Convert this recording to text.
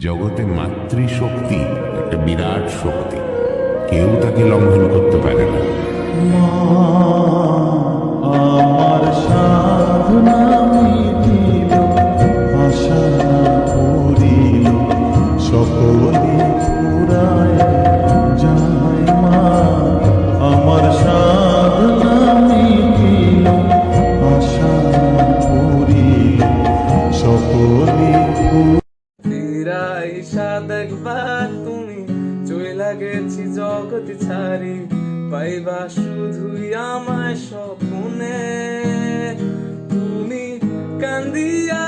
জগতে মাতৃশক্তি একটা বিরাট শক্তি, কেউ তাকে লঙ্ঘন করতে পারে না। আমার সাধনা মিটিল, আশা করিল, সকলে পুরায় যায় মা। আমার সাধনা মিটিল, আশা করিল, সকলে ফিরাইসা দেখবা তুমি চইলা গেছি জগৎ ছাড়ি, পাইবা শুধুই আমায় স্বপ্নে। তুমি কান্দিয়া